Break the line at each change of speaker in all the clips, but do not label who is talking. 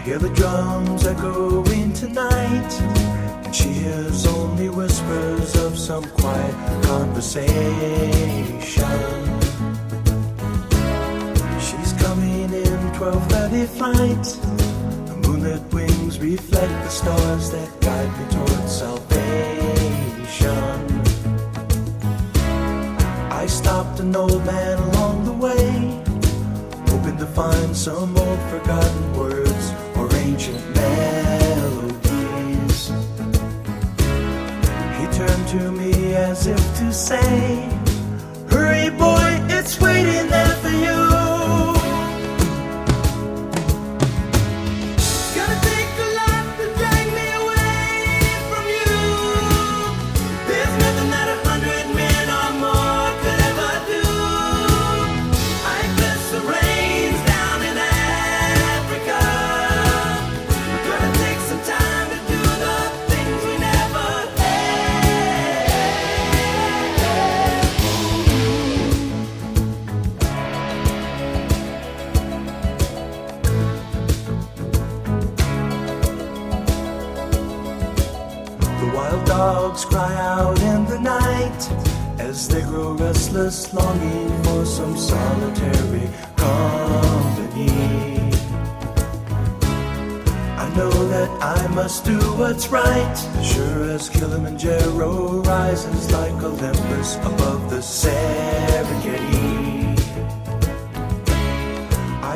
Hear the drums echoing tonight, and she hears only whispers of some quiet conversation. She's coming in 12:30 flight. The moonlit wings reflect the stars that guide me towards salvation. I stopped an old man along the way, hoping to find some old forgotten words or ancient melodies. He turned to me as if to say, "Hurry boy, it's waiting there for you." Wild dogs cry out in the night as they grow restless, longing for some solitary company. I know that I must do what's right, sure as Kilimanjaro rises like Olympus above the Serengeti.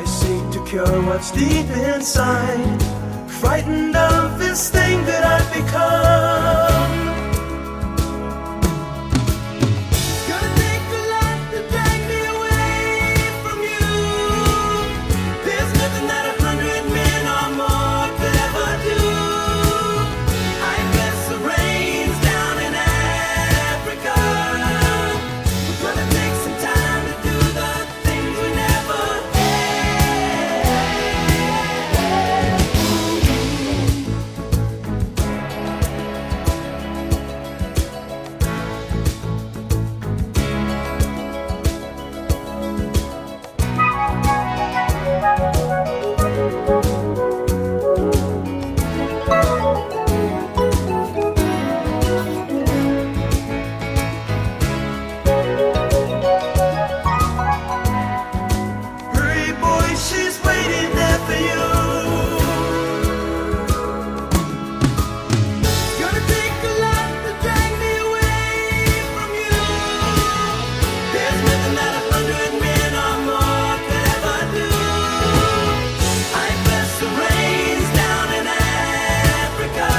I seek to cure what's deep inside, frightened of this thing that I've become. It's gonna take a lot to drag me away from you. There's nothing that 100 men or more could ever do. I guess the rain's down in Africa. We're gonna take some time to do the things we never she's waiting there for you. It's gonna take a lot to drag me away from you. There's nothing that 100 men or more could ever do. I bless the rains down in Africa.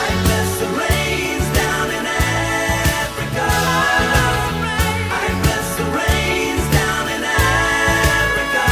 I bless the rains down in Africa. I bless the rains down in Africa.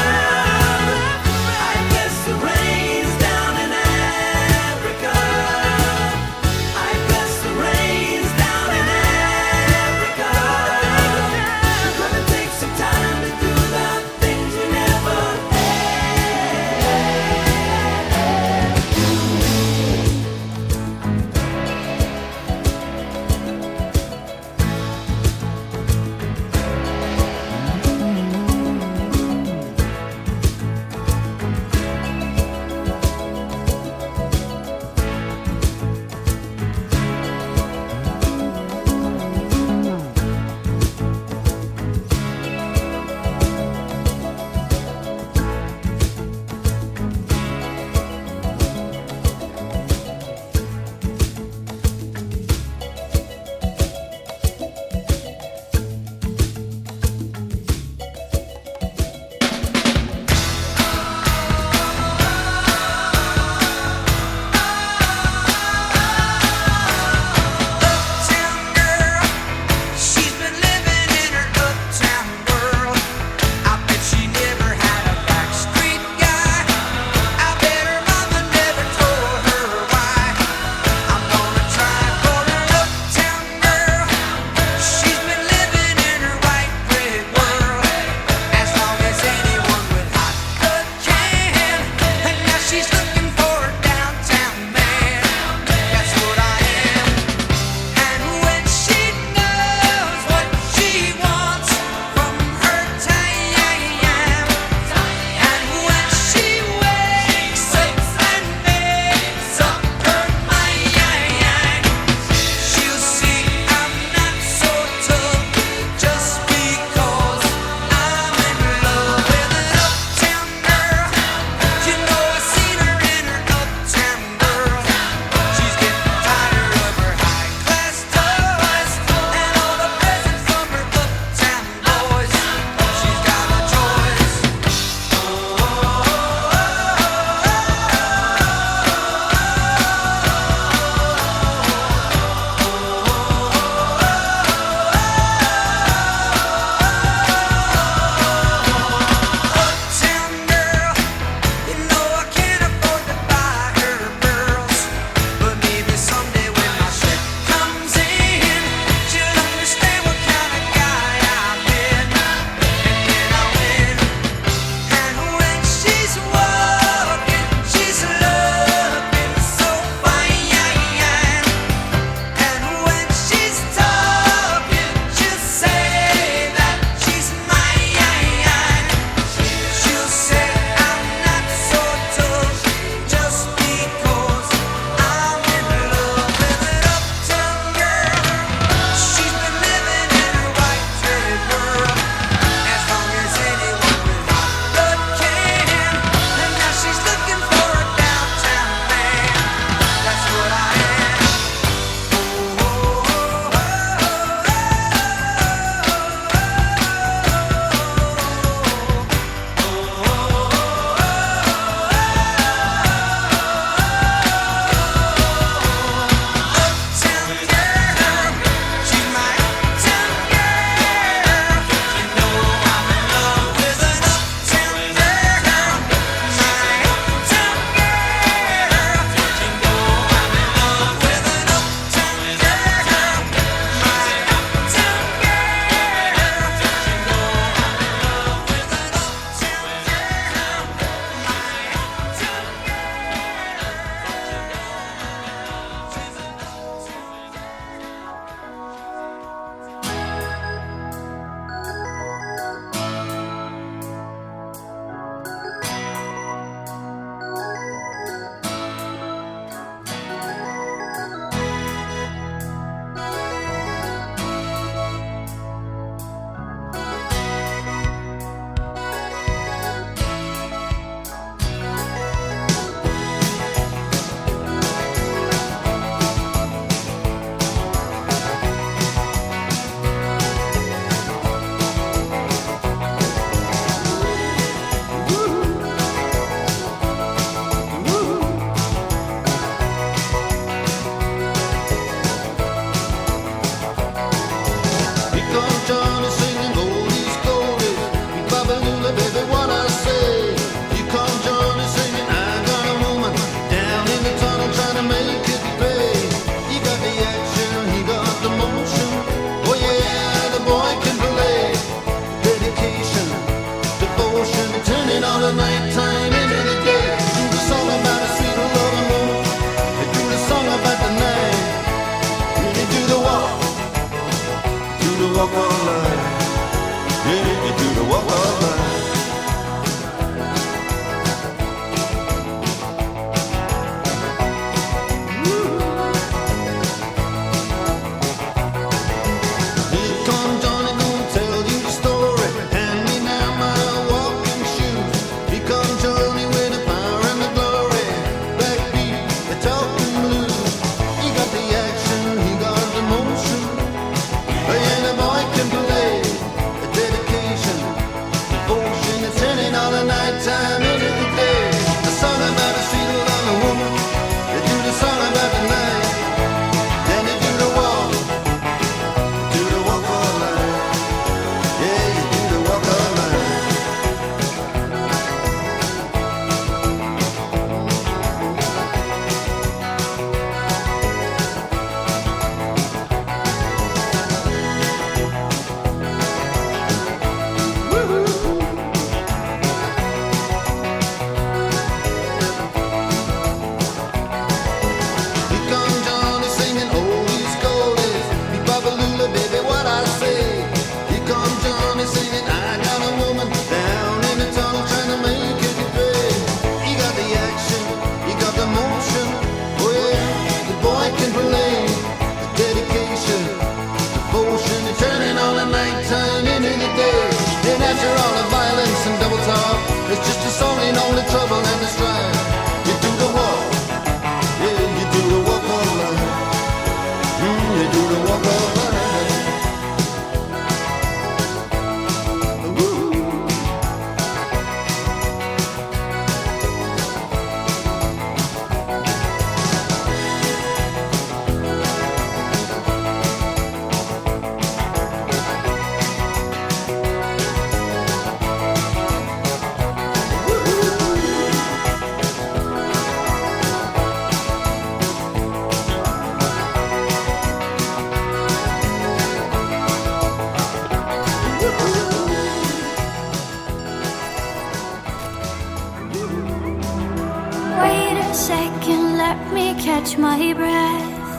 a second, let me catch my breath.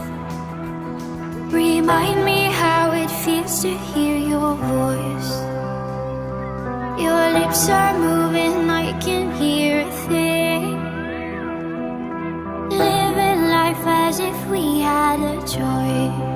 Remind me how it feels to hear your voice. Your lips are moving, I can hear a thing. Living life as if we had a choice.